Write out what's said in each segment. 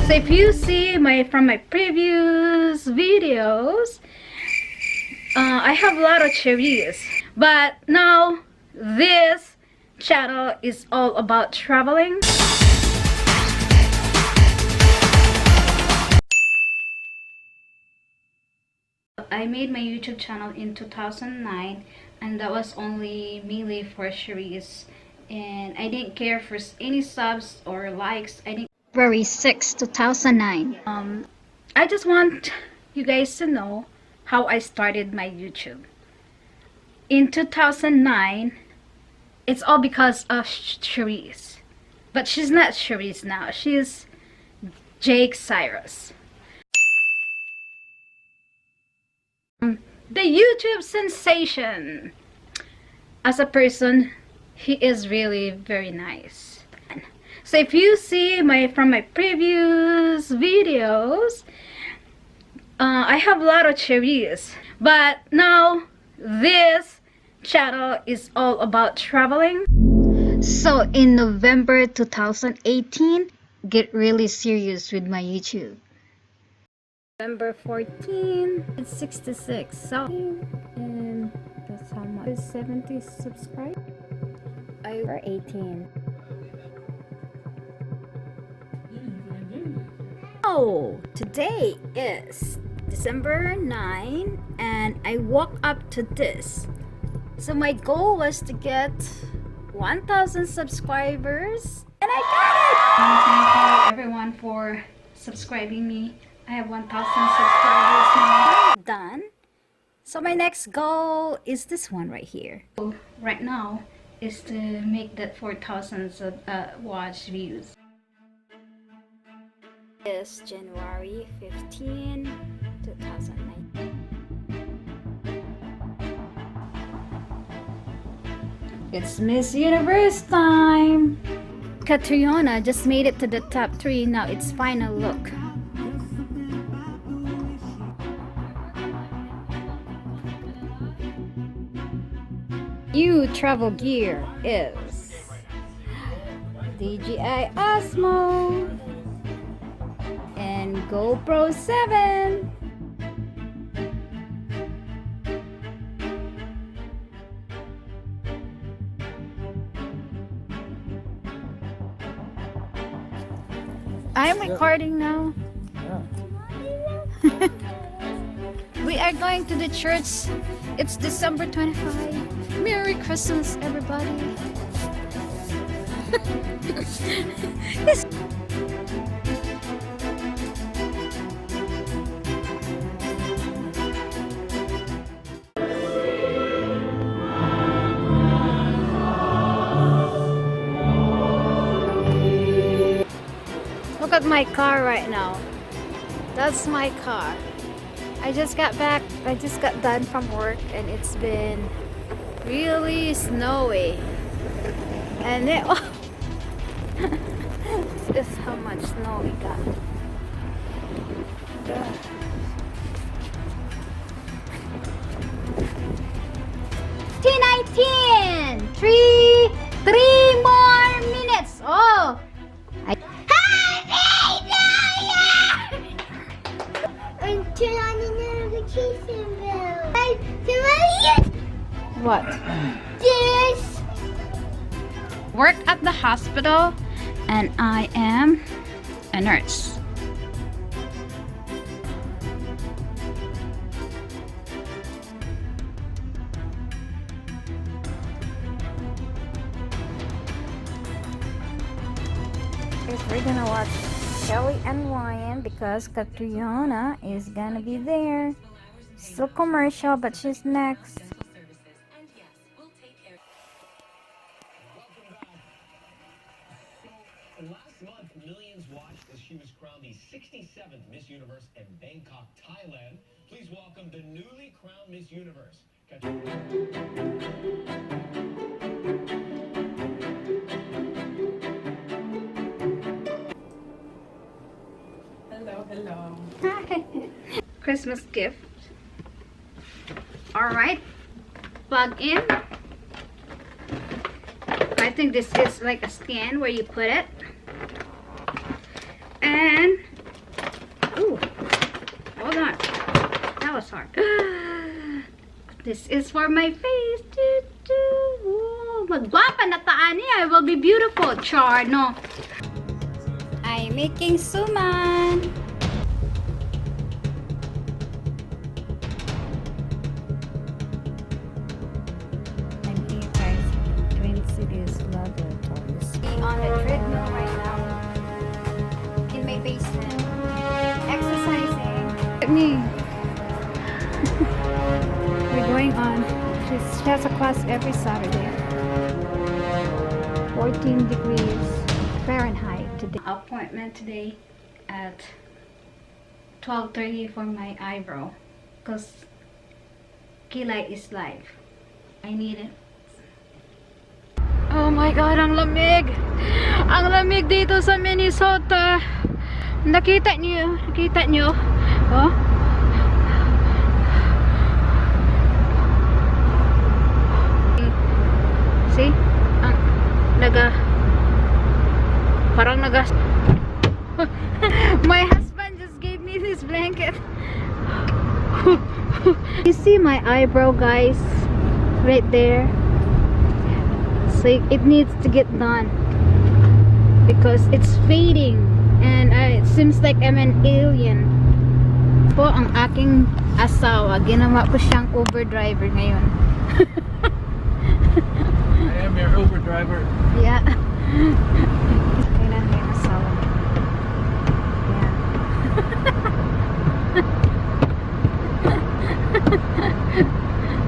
So if you see from my previous videos, I have a lot of cherries, but now this channel is all about traveling. I made my YouTube channel in 2009, and that was only mainly for cherries, and I didn't care for any subs or likes. I didn't. February 6, 2009. I just want you guys to know how I started my YouTube. In 2009, it's all because of Cherise. But she's not Cherise now. She's Jake Cyrus. The YouTube sensation. As a person, he is really very nice. So if you see from my previous videos, I have a lot of cherries, but now this channel is all about traveling. So in November 2018, get really serious with my YouTube. November 14, it's 66. So and that's how much. 70 subscribers. I were 18. Oh, today is December 9 and I woke up to this. So my goal was to get 1,000 subscribers and I got it! Thank you everyone for subscribing me. I have 1,000 subscribers now. Done. So my next goal is this one right here. Right now is to make that 4,000 watch views. Is January 15, 2019. It's Miss Universe time! Catriona just made it to the top 3. Now it's final look. New travel gear is DJI Osmo and GoPro 7. I'm recording now. Yeah. We are going to the church. It's December 25. Merry Christmas, everybody. Look at my car right now. That's my car. I just got done from work and it's been really snowy. And it this is how much snow we got. 19. Three more minutes. Oh. What? This. Work at the hospital and I am a nurse. We're gonna watch Shelly and Ryan because Catriona is gonna be there. Still commercial, but she's next. Last month, millions watched as she was crowned the 67th Miss Universe in Bangkok, Thailand. Please welcome the newly crowned Miss Universe. Hello, hello. Hi. Christmas gift. Alright. Plug in. I think this is like a stand where you put it. And Oh, sorry. This is for my face. Magwapa na taan niya. I will be beautiful. Char, no? I'm making suman. I'm here, guys. Twin Cities Laboratories. On the treadmill right now. In my basement. Exercising. Look at me. We're going on. She has a class every Saturday. 14 degrees Fahrenheit today. Appointment today at 12:30 for my eyebrow because kilay is live. I need it. Oh my god, ang lamig! Ang lamig dito sa Minnesota. Nakita niyo? Nakita niyo? Oh? See? Parang my husband just gave me this blanket. You see my eyebrow, guys? Right there. So it needs to get done because it's fading and it seems like I'm an alien. Po ang aking asawa, ginawa ko siyang Uber driver ngayon. I am your Uber driver. Yeah. Kailan yung asawa. Yeah.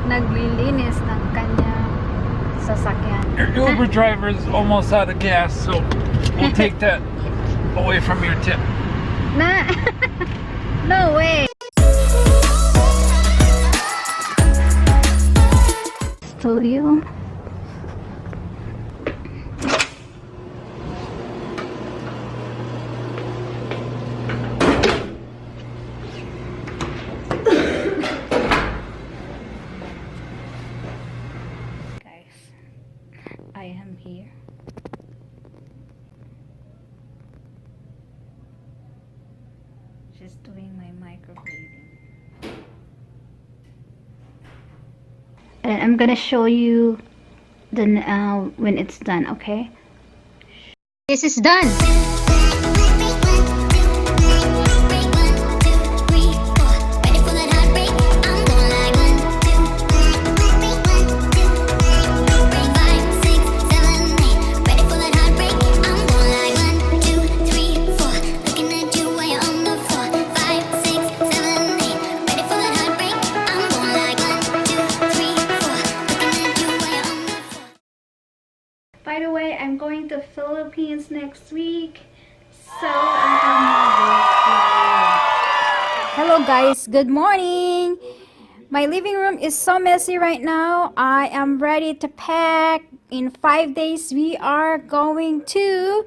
Naglilinis ng kanyang sasakyan. Your Uber driver is almost out of gas, so we'll take that away from your tip. Na no way. Studio. Guys, I am here. Just doing my microblading. And I'm gonna show you the when it's done, okay? This is done. By the way, I'm going to Philippines next week, so I have more. Hello guys, good morning. My living room is so messy right now. I am ready to pack. In 5 days, we are going to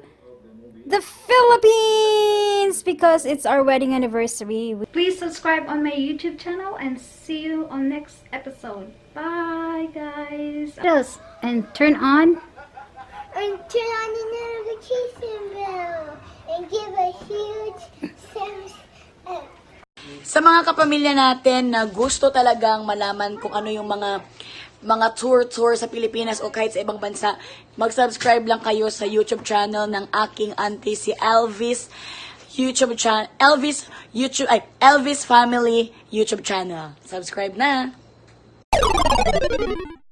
the Philippines because it's our wedding anniversary. Please subscribe on my YouTube channel and see you on next episode. Bye guys. Yes, and turn on. And turn on the notification bell and give a huge thumbs up. Sa mga kapamilya natin na gusto talagang malaman kung ano yung mga tour sa Pilipinas o kahit sa ibang bansa, mag-subscribe lang kayo sa YouTube channel ng aking auntie si Elvis Family YouTube channel. Subscribe na.